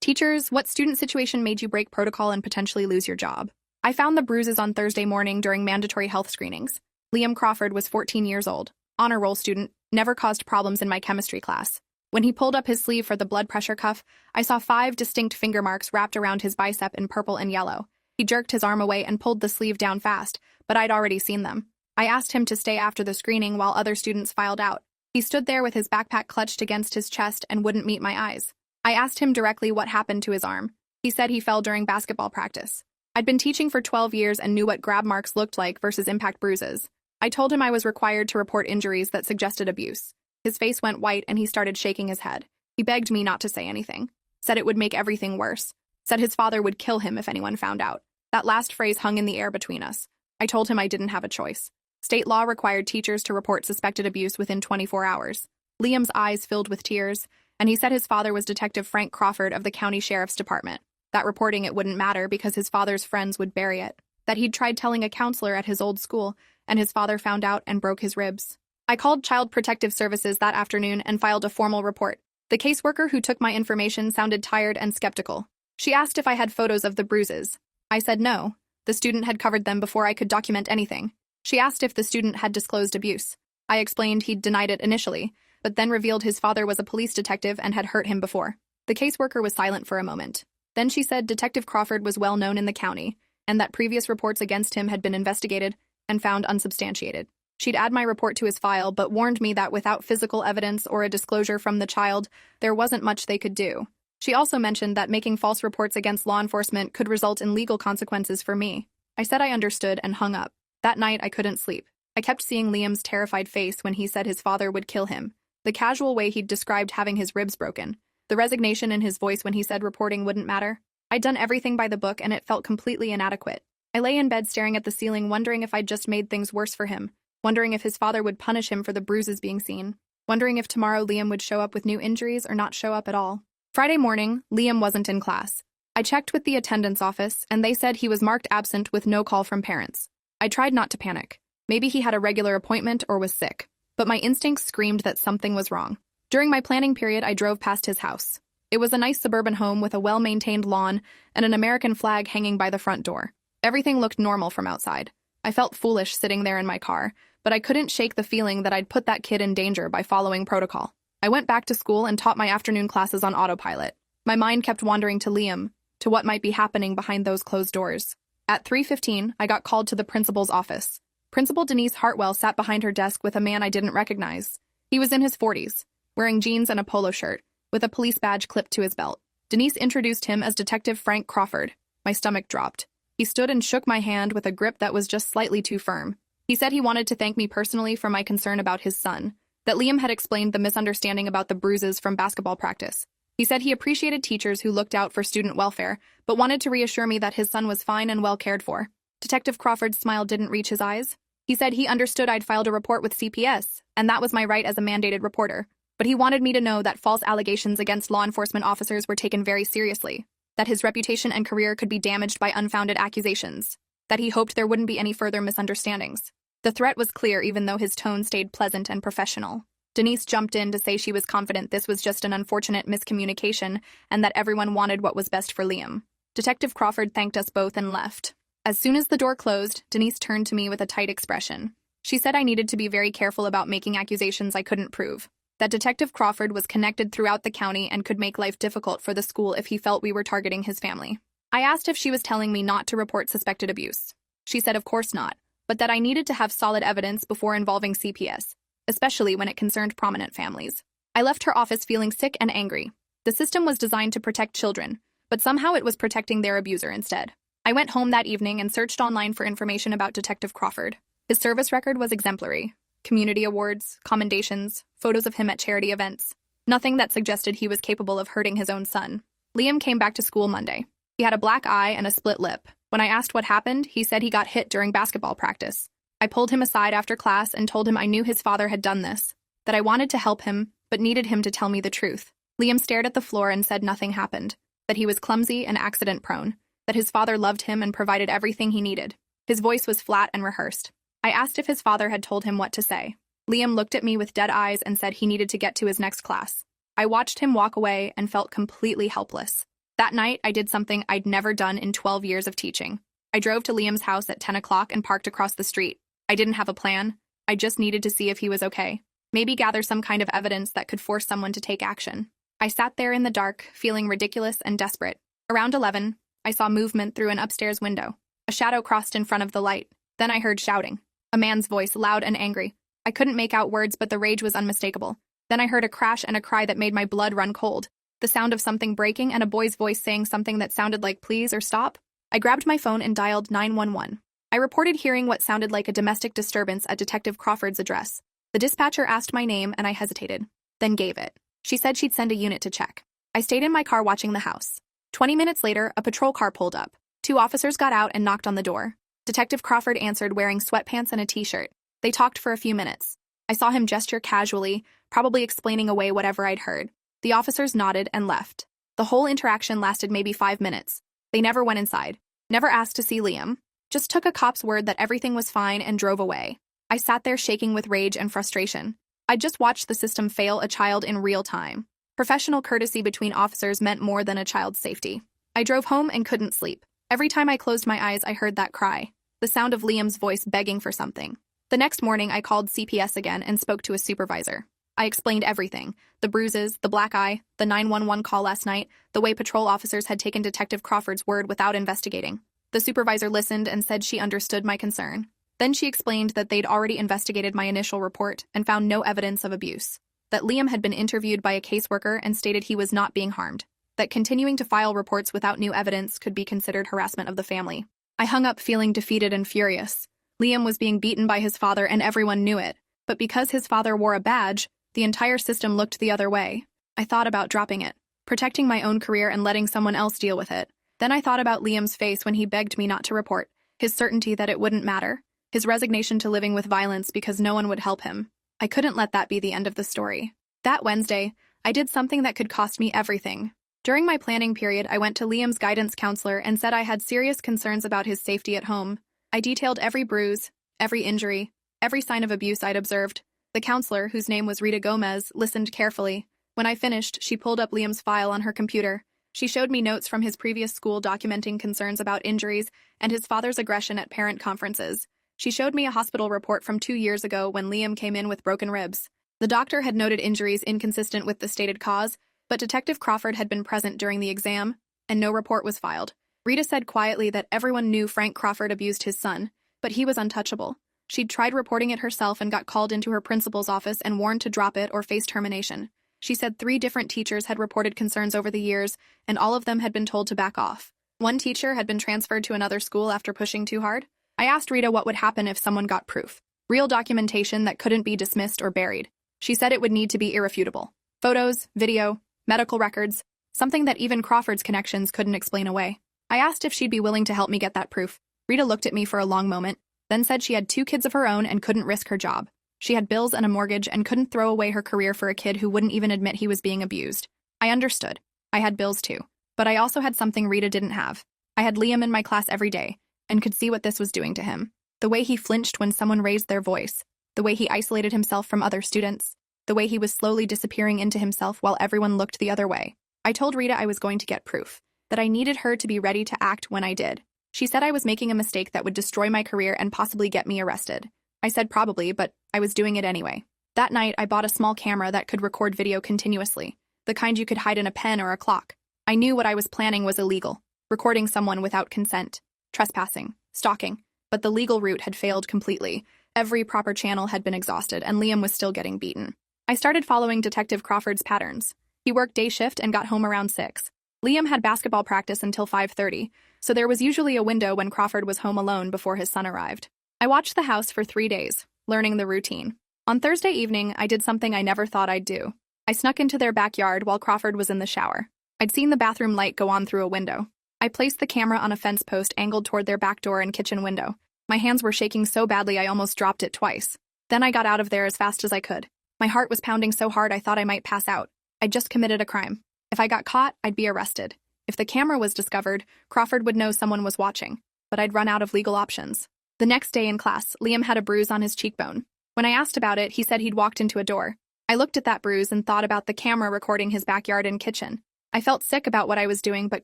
Teachers, what student situation made you break protocol and potentially lose your job? I found the bruises on Thursday morning during mandatory health screenings. Liam Crawford was 14 years old, honor roll student, never caused problems in my chemistry class. When he pulled up his sleeve for the blood pressure cuff, I saw 5 distinct finger marks wrapped around his bicep in purple and yellow. He jerked his arm away and pulled the sleeve down fast, but I'd already seen them. I asked him to stay after the screening while other students filed out. He stood there with his backpack clutched against his chest and wouldn't meet my eyes. I asked him directly what happened to his arm. He said he fell during basketball practice. I'd been teaching for 12 years and knew what grab marks looked like versus impact bruises. I told him I was required to report injuries that suggested abuse. His face went white and he started shaking his head. He begged me not to say anything, said it would make everything worse, said his father would kill him if anyone found out. That last phrase hung in the air between us. I told him I didn't have a choice. State law required teachers to report suspected abuse within 24 hours. Liam's eyes filled with tears, and he said his father was Detective Frank Crawford of the County Sheriff's Department. That reporting it wouldn't matter because his father's friends would bury it. That he'd tried telling a counselor at his old school, and his father found out and broke his ribs. I called Child Protective Services that afternoon and filed a formal report. The caseworker who took my information sounded tired and skeptical. She asked if I had photos of the bruises. I said no. The student had covered them before I could document anything. She asked if the student had disclosed abuse. I explained he'd denied it initially, but then revealed his father was a police detective and had hurt him before. The caseworker was silent for a moment. Then she said Detective Crawford was well known in the county, and that previous reports against him had been investigated and found unsubstantiated. She'd add my report to his file, but warned me that without physical evidence or a disclosure from the child, there wasn't much they could do. She also mentioned that making false reports against law enforcement could result in legal consequences for me. I said I understood and hung up. That night, I couldn't sleep. I kept seeing Liam's terrified face when he said his father would kill him, the casual way he'd described having his ribs broken, the resignation in his voice when he said reporting wouldn't matter. I'd done everything by the book and it felt completely inadequate. I lay in bed staring at the ceiling, wondering if I'd just made things worse for him, wondering if his father would punish him for the bruises being seen, wondering if tomorrow Liam would show up with new injuries or not show up at all. Friday morning, Liam wasn't in class. I checked with the attendance office, and they said he was marked absent with no call from parents. I tried not to panic. Maybe he had a regular appointment or was sick, but my instincts screamed that something was wrong. During my planning period, I drove past his house. It was a nice suburban home with a well-maintained lawn and an American flag hanging by the front door. Everything looked normal from outside. I felt foolish sitting there in my car, but I couldn't shake the feeling that I'd put that kid in danger by following protocol. I went back to school and taught my afternoon classes on autopilot. My mind kept wandering to Liam, to what might be happening behind those closed doors. At 3:15, I got called to the principal's office. Principal Denise Hartwell sat behind her desk with a man I didn't recognize. He was in his 40s, wearing jeans and a polo shirt, with a police badge clipped to his belt. Denise introduced him as Detective Frank Crawford. My stomach dropped. He stood and shook my hand with a grip that was just slightly too firm. He said he wanted to thank me personally for my concern about his son, that Liam had explained the misunderstanding about the bruises from basketball practice. He said he appreciated teachers who looked out for student welfare, but wanted to reassure me that his son was fine and well cared for. Detective Crawford's smile didn't reach his eyes. He said he understood I'd filed a report with CPS, and that was my right as a mandated reporter. But he wanted me to know that false allegations against law enforcement officers were taken very seriously, that his reputation and career could be damaged by unfounded accusations, that he hoped there wouldn't be any further misunderstandings. The threat was clear even though his tone stayed pleasant and professional. Denise jumped in to say she was confident this was just an unfortunate miscommunication and that everyone wanted what was best for Liam. Detective Crawford thanked us both and left. As soon as the door closed, Denise turned to me with a tight expression. She said I needed to be very careful about making accusations I couldn't prove, that Detective Crawford was connected throughout the county and could make life difficult for the school if he felt we were targeting his family. I asked if she was telling me not to report suspected abuse. She said of course not, but that I needed to have solid evidence before involving CPS, especially when it concerned prominent families. I left her office feeling sick and angry. The system was designed to protect children, but somehow it was protecting their abuser instead. I went home that evening and searched online for information about Detective Crawford. His service record was exemplary. Community awards, commendations, photos of him at charity events. Nothing that suggested he was capable of hurting his own son. Liam came back to school Monday. He had a black eye and a split lip. When I asked what happened, he said he got hit during basketball practice. I pulled him aside after class and told him I knew his father had done this, that I wanted to help him, but needed him to tell me the truth. Liam stared at the floor and said nothing happened, that he was clumsy and accident-prone, that his father loved him and provided everything he needed. His voice was flat and rehearsed. I asked if his father had told him what to say. Liam looked at me with dead eyes and said he needed to get to his next class. I watched him walk away and felt completely helpless. That night, I did something I'd never done in 12 years of teaching. I drove to Liam's house at 10 o'clock and parked across the street. I didn't have a plan. I just needed to see if he was okay. Maybe gather some kind of evidence that could force someone to take action. I sat there in the dark, feeling ridiculous and desperate. Around 11, I saw movement through an upstairs window. A shadow crossed in front of the light. Then I heard shouting. A man's voice, loud and angry. I couldn't make out words, but the rage was unmistakable. Then I heard a crash and a cry that made my blood run cold. The sound of something breaking and a boy's voice saying something that sounded like please or stop. I grabbed my phone and dialed 911. I reported hearing what sounded like a domestic disturbance at Detective Crawford's address. The dispatcher asked my name and I hesitated, then gave it. She said she'd send a unit to check. I stayed in my car watching the house. 20 minutes later, a patrol car pulled up. 2 officers got out and knocked on the door. Detective Crawford answered wearing sweatpants and a t-shirt. They talked for a few minutes. I saw him gesture casually, probably explaining away whatever I'd heard. The officers nodded and left. The whole interaction lasted maybe 5 minutes. They never went inside, never asked to see Liam, just took a cop's word that everything was fine and drove away. I sat there shaking with rage and frustration. I'd just watched the system fail a child in real time. Professional courtesy between officers meant more than a child's safety. I drove home and couldn't sleep. Every time I closed my eyes, I heard that cry, the sound of Liam's voice begging for something. The next morning, I called CPS again and spoke to a supervisor. I explained everything, the bruises, the black eye, the 911 call last night, the way patrol officers had taken Detective Crawford's word without investigating. The supervisor listened and said she understood my concern. Then she explained that they'd already investigated my initial report and found no evidence of abuse, that Liam had been interviewed by a caseworker and stated he was not being harmed, that continuing to file reports without new evidence could be considered harassment of the family. I hung up feeling defeated and furious. Liam was being beaten by his father and everyone knew it, but because his father wore a badge, the entire system looked the other way. I thought about dropping it, protecting my own career and letting someone else deal with it. Then I thought about Liam's face when he begged me not to report, his certainty that it wouldn't matter, his resignation to living with violence because no one would help him. I couldn't let that be the end of the story. That Wednesday, I did something that could cost me everything. During my planning period, I went to Liam's guidance counselor and said I had serious concerns about his safety at home. I detailed every bruise, every injury, every sign of abuse I'd observed. The counselor, whose name was Rita Gomez, listened carefully. When I finished, she pulled up Liam's file on her computer. She showed me notes from his previous school documenting concerns about injuries and his father's aggression at parent conferences. She showed me a hospital report from 2 years ago when Liam came in with broken ribs. The doctor had noted injuries inconsistent with the stated cause, but Detective Crawford had been present during the exam, and no report was filed. Rita said quietly that everyone knew Frank Crawford abused his son, but he was untouchable. She'd tried reporting it herself and got called into her principal's office and warned to drop it or face termination. She said 3 different teachers had reported concerns over the years, and all of them had been told to back off. One teacher had been transferred to another school after pushing too hard. I asked Rita what would happen if someone got proof. Real documentation that couldn't be dismissed or buried. She said it would need to be irrefutable. Photos, video, medical records, something that even Crawford's connections couldn't explain away. I asked if she'd be willing to help me get that proof. Rita looked at me for a long moment, then said she had 2 kids of her own and couldn't risk her job. She had bills and a mortgage and couldn't throw away her career for a kid who wouldn't even admit he was being abused. I understood. I had bills too. But I also had something Rita didn't have. I had Liam in my class every day, and could see what this was doing to him. The way he flinched when someone raised their voice. The way he isolated himself from other students. The way he was slowly disappearing into himself while everyone looked the other way. I told Rita I was going to get proof. That I needed her to be ready to act when I did. She said I was making a mistake that would destroy my career and possibly get me arrested. I said probably, but I was doing it anyway. That night, I bought a small camera that could record video continuously, the kind you could hide in a pen or a clock. I knew what I was planning was illegal, recording someone without consent, trespassing, stalking, but the legal route had failed completely. Every proper channel had been exhausted, and Liam was still getting beaten. I started following Detective Crawford's patterns. He worked day shift and got home around 6. Liam had basketball practice until 5:30, so there was usually a window when Crawford was home alone before his son arrived. I watched the house for 3 days, learning the routine. On Thursday evening, I did something I never thought I'd do. I snuck into their backyard while Crawford was in the shower. I'd seen the bathroom light go on through a window. I placed the camera on a fence post angled toward their back door and kitchen window. My hands were shaking so badly I almost dropped it twice. Then I got out of there as fast as I could. My heart was pounding so hard I thought I might pass out. I'd just committed a crime. If I got caught, I'd be arrested. If the camera was discovered, Crawford would know someone was watching, but I'd run out of legal options. The next day in class, Liam had a bruise on his cheekbone. When I asked about it, he said he'd walked into a door. I looked at that bruise and thought about the camera recording his backyard and kitchen. I felt sick about what I was doing but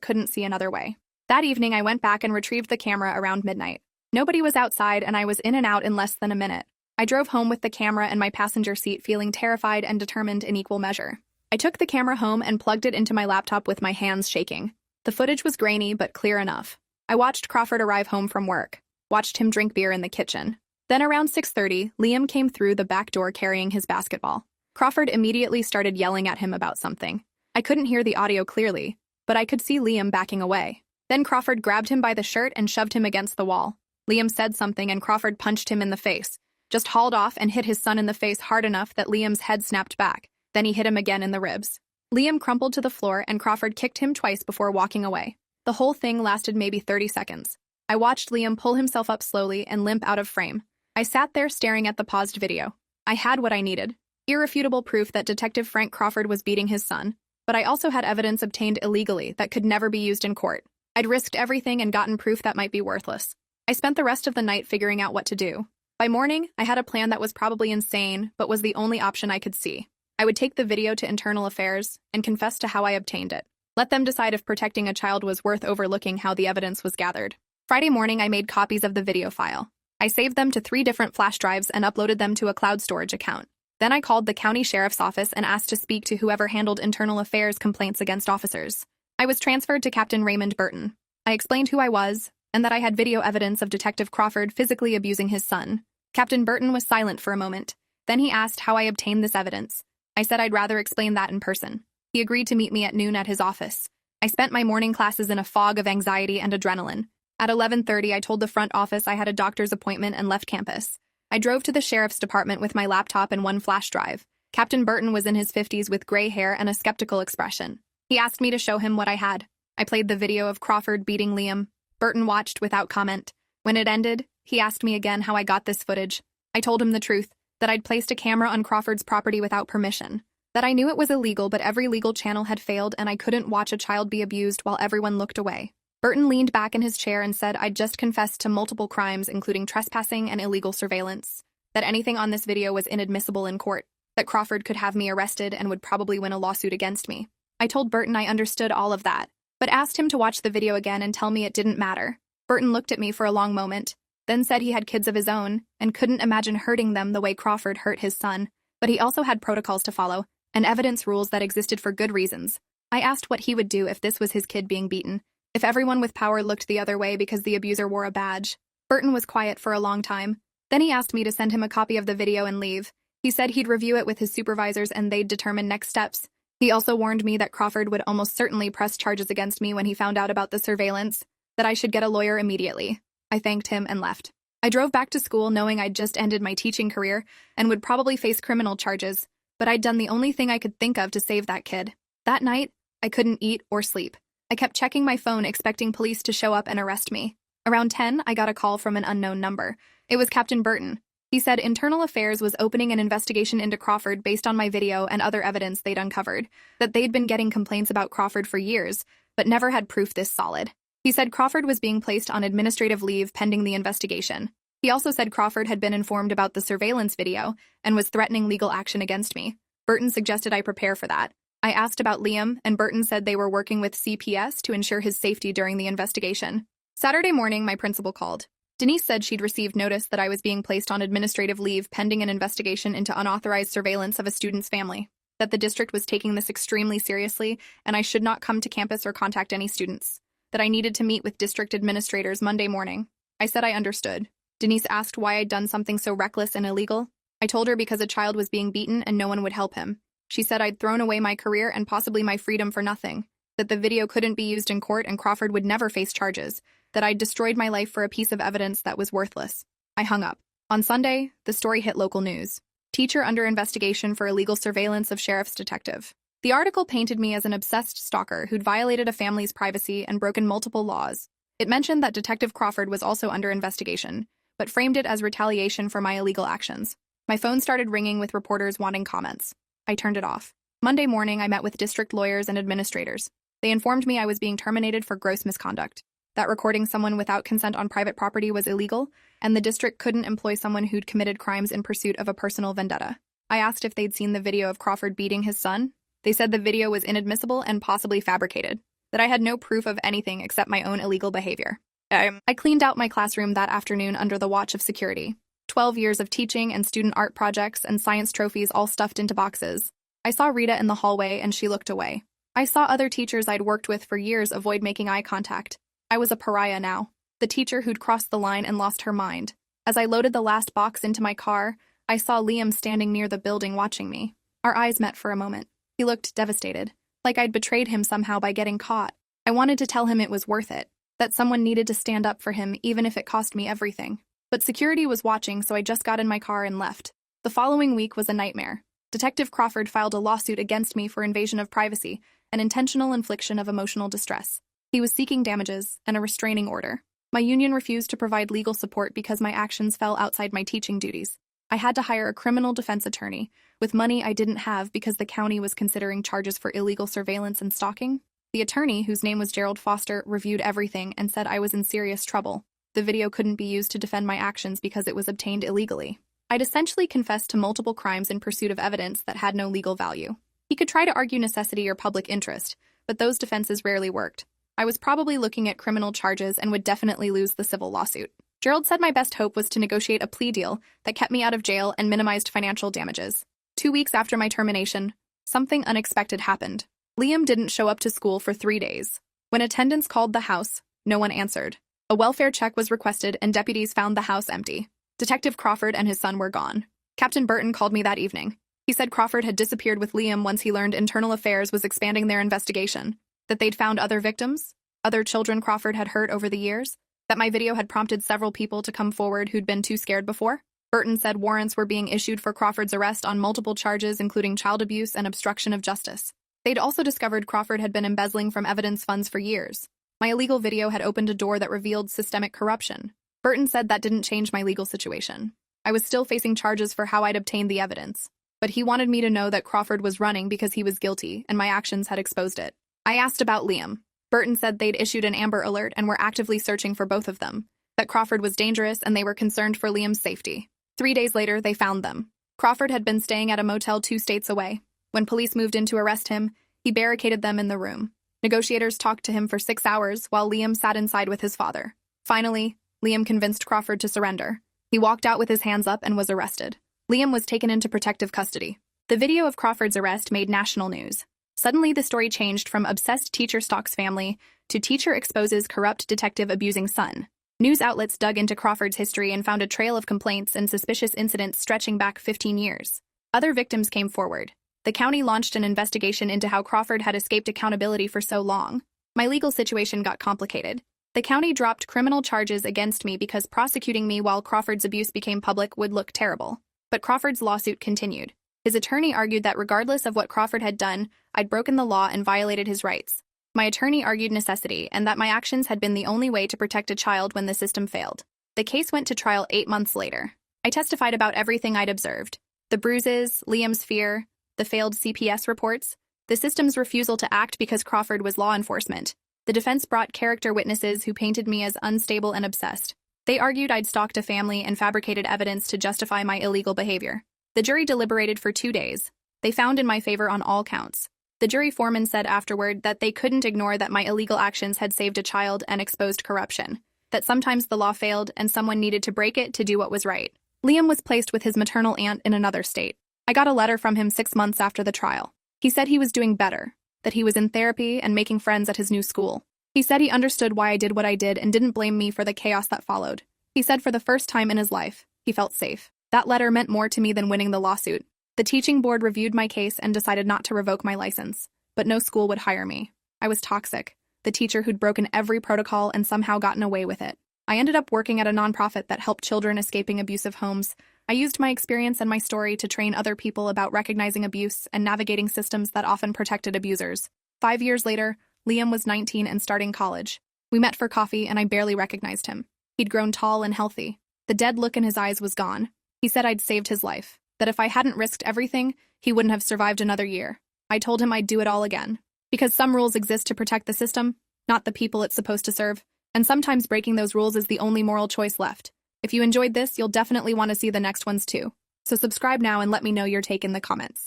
couldn't see another way. That evening, I went back and retrieved the camera around midnight. Nobody was outside and I was in and out in less than a minute. I drove home with the camera in my passenger seat, feeling terrified and determined in equal measure. I took the camera home and plugged it into my laptop with my hands shaking. The footage was grainy but clear enough. I watched Crawford arrive home from work, watched him drink beer in the kitchen. Then around 6:30, Liam came through the back door carrying his basketball. Crawford immediately started yelling at him about something. I couldn't hear the audio clearly, but I could see Liam backing away. Then Crawford grabbed him by the shirt and shoved him against the wall. Liam said something and Crawford punched him in the face, just hauled off and hit his son in the face hard enough that Liam's head snapped back. Then he hit him again in the ribs. Liam crumpled to the floor and Crawford kicked him twice before walking away. The whole thing lasted maybe 30 seconds. I watched Liam pull himself up slowly and limp out of frame. I sat there staring at the paused video. I had what I needed: irrefutable proof that Detective Frank Crawford was beating his son, but I also had evidence obtained illegally that could never be used in court. I'd risked everything and gotten proof that might be worthless. I spent the rest of the night figuring out what to do. By morning, I had a plan that was probably insane, but was the only option I could see. I would take the video to Internal Affairs and confess to how I obtained it. Let them decide if protecting a child was worth overlooking how the evidence was gathered. Friday morning, I made copies of the video file. I saved them to 3 different flash drives and uploaded them to a cloud storage account. Then I called the county sheriff's office and asked to speak to whoever handled internal affairs complaints against officers. I was transferred to Captain Raymond Burton. I explained who I was, and that I had video evidence of Detective Crawford physically abusing his son. Captain Burton was silent for a moment. Then he asked how I obtained this evidence. I said I'd rather explain that in person. He agreed to meet me at noon at his office. I spent my morning classes in a fog of anxiety and adrenaline. At 11:30, I told the front office I had a doctor's appointment and left campus. I drove to the sheriff's department with my laptop and 1 flash drive. Captain Burton was in his 50s with gray hair and a skeptical expression. He asked me to show him what I had. I played the video of Crawford beating Liam. Burton watched without comment. When it ended, he asked me again how I got this footage. I told him the truth, that I'd placed a camera on Crawford's property without permission, that I knew it was illegal but every legal channel had failed and I couldn't watch a child be abused while everyone looked away. Burton leaned back in his chair and said I'd just confessed to multiple crimes including trespassing and illegal surveillance, that anything on this video was inadmissible in court, that Crawford could have me arrested and would probably win a lawsuit against me. I told Burton I understood all of that, but asked him to watch the video again and tell me it didn't matter. Burton looked at me for a long moment, then said he had kids of his own and couldn't imagine hurting them the way Crawford hurt his son, but he also had protocols to follow and evidence rules that existed for good reasons. I asked what he would do if this was his kid being beaten, if everyone with power looked the other way because the abuser wore a badge. Burton was quiet for a long time. Then he asked me to send him a copy of the video and leave. He said he'd review it with his supervisors and they'd determine next steps. He also warned me that Crawford would almost certainly press charges against me when he found out about the surveillance, that I should get a lawyer immediately. I thanked him and left. I drove back to school knowing I'd just ended my teaching career and would probably face criminal charges, but I'd done the only thing I could think of to save that kid. That night, I couldn't eat or sleep. I kept checking my phone expecting police to show up and arrest me. Around 10, I got a call from an unknown number. It was Captain Burton. He said Internal Affairs was opening an investigation into Crawford based on my video and other evidence they'd uncovered, that they'd been getting complaints about Crawford for years, but never had proof this solid. He said Crawford was being placed on administrative leave pending the investigation. He also said Crawford had been informed about the surveillance video and was threatening legal action against me. Burton suggested I prepare for that. I asked about Liam, and Burton said they were working with CPS to ensure his safety during the investigation. Saturday morning, my principal called. Denise said she'd received notice that I was being placed on administrative leave pending an investigation into unauthorized surveillance of a student's family, that the district was taking this extremely seriously and I should not come to campus or contact any students, that I needed to meet with district administrators Monday morning. I said I understood. Denise asked why I'd done something so reckless and illegal. I told her because a child was being beaten and no one would help him. She said I'd thrown away my career and possibly my freedom for nothing, that the video couldn't be used in court and Crawford would never face charges, that I'd destroyed my life for a piece of evidence that was worthless. I hung up. On Sunday, the story hit local news. Teacher under investigation for illegal surveillance of sheriff's detective. The article painted me as an obsessed stalker who'd violated a family's privacy and broken multiple laws. It mentioned that Detective Crawford was also under investigation, but framed it as retaliation for my illegal actions. My phone started ringing with reporters wanting comments. I turned it off. Monday morning, I met with district lawyers and administrators. They informed me I was being terminated for gross misconduct, that recording someone without consent on private property was illegal, and the district couldn't employ someone who'd committed crimes in pursuit of a personal vendetta. I asked if they'd seen the video of Crawford beating his son. They said the video was inadmissible and possibly fabricated, that I had no proof of anything except my own illegal behavior. I cleaned out my classroom that afternoon under the watch of security. 12 years of teaching and student art projects and science trophies all stuffed into boxes. I saw Rita in the hallway and she looked away. I saw other teachers I'd worked with for years avoid making eye contact. I was a pariah now, the teacher who'd crossed the line and lost her mind. As I loaded the last box into my car, I saw Liam standing near the building watching me. Our eyes met for a moment. He looked devastated, like I'd betrayed him somehow by getting caught. I wanted to tell him it was worth it, that someone needed to stand up for him even if it cost me everything. But security was watching, so I just got in my car and left. The following week was a nightmare. Detective Crawford filed a lawsuit against me for invasion of privacy and intentional infliction of emotional distress. He was seeking damages and a restraining order. My union refused to provide legal support because my actions fell outside my teaching duties. I had to hire a criminal defense attorney, with money I didn't have because the county was considering charges for illegal surveillance and stalking. The attorney, whose name was Gerald Foster, reviewed everything and said I was in serious trouble. The video couldn't be used to defend my actions because it was obtained illegally. I'd essentially confessed to multiple crimes in pursuit of evidence that had no legal value. He could try to argue necessity or public interest, but those defenses rarely worked. I was probably looking at criminal charges and would definitely lose the civil lawsuit. Gerald said my best hope was to negotiate a plea deal that kept me out of jail and minimized financial damages. 2 weeks after my termination, something unexpected happened. Liam didn't show up to school for 3 days. When attendants called the house, no one answered. A welfare check was requested and deputies found the house empty. Detective Crawford and his son were gone. Captain Burton called me that evening. He said Crawford had disappeared with Liam once he learned Internal Affairs was expanding their investigation, that they'd found other victims, other children Crawford had hurt over the years, that my video had prompted several people to come forward who'd been too scared before. Burton said warrants were being issued for Crawford's arrest on multiple charges including child abuse and obstruction of justice. They'd also discovered Crawford had been embezzling from evidence funds for years. My illegal video had opened a door that revealed systemic corruption. Burton said that didn't change my legal situation. I was still facing charges for how I'd obtained the evidence. But he wanted me to know that Crawford was running because he was guilty and my actions had exposed it. I asked about Liam. Burton said they'd issued an Amber Alert and were actively searching for both of them, that Crawford was dangerous and they were concerned for Liam's safety. 3 days later, they found them. Crawford had been staying at a motel 2 states away. When police moved in to arrest him, he barricaded them in the room. Negotiators talked to him for 6 hours while Liam sat inside with his father. Finally, Liam convinced Crawford to surrender. He walked out with his hands up and was arrested. Liam was taken into protective custody. The video of Crawford's arrest made national news. Suddenly, the story changed from obsessed teacher stalks family to teacher exposes corrupt detective abusing son. News outlets dug into Crawford's history and found a trail of complaints and suspicious incidents stretching back 15 years. Other victims came forward. The county launched an investigation into how Crawford had escaped accountability for so long. My legal situation got complicated. The county dropped criminal charges against me because prosecuting me while Crawford's abuse became public would look terrible. But Crawford's lawsuit continued. His attorney argued that regardless of what Crawford had done, I'd broken the law and violated his rights. My attorney argued necessity and that my actions had been the only way to protect a child when the system failed. The case went to trial 8 months later. I testified about everything I'd observed. The bruises, Liam's fear, the failed CPS reports, the system's refusal to act because Crawford was law enforcement. The defense brought character witnesses who painted me as unstable and obsessed. They argued I'd stalked a family and fabricated evidence to justify my illegal behavior. The jury deliberated for 2 days. They found in my favor on all counts. The jury foreman said afterward that they couldn't ignore that my illegal actions had saved a child and exposed corruption, that sometimes the law failed and someone needed to break it to do what was right. Liam was placed with his maternal aunt in another state. I got a letter from him 6 months after the trial. He said he was doing better, that he was in therapy and making friends at his new school. He said he understood why I did what I did and didn't blame me for the chaos that followed. He said for the first time in his life, he felt safe. That letter meant more to me than winning the lawsuit. The teaching board reviewed my case and decided not to revoke my license, but no school would hire me. I was toxic, the teacher who'd broken every protocol and somehow gotten away with it. I ended up working at a nonprofit that helped children escaping abusive homes. I used my experience and my story to train other people about recognizing abuse and navigating systems that often protected abusers. 5 years later, Liam was 19 and starting college. We met for coffee and I barely recognized him. He'd grown tall and healthy. The dead look in his eyes was gone. He said I'd saved his life, that if I hadn't risked everything, he wouldn't have survived another year. I told him I'd do it all again. Because some rules exist to protect the system, not the people it's supposed to serve, and sometimes breaking those rules is the only moral choice left. If you enjoyed this, you'll definitely want to see the next ones too. So subscribe now and let me know your take in the comments.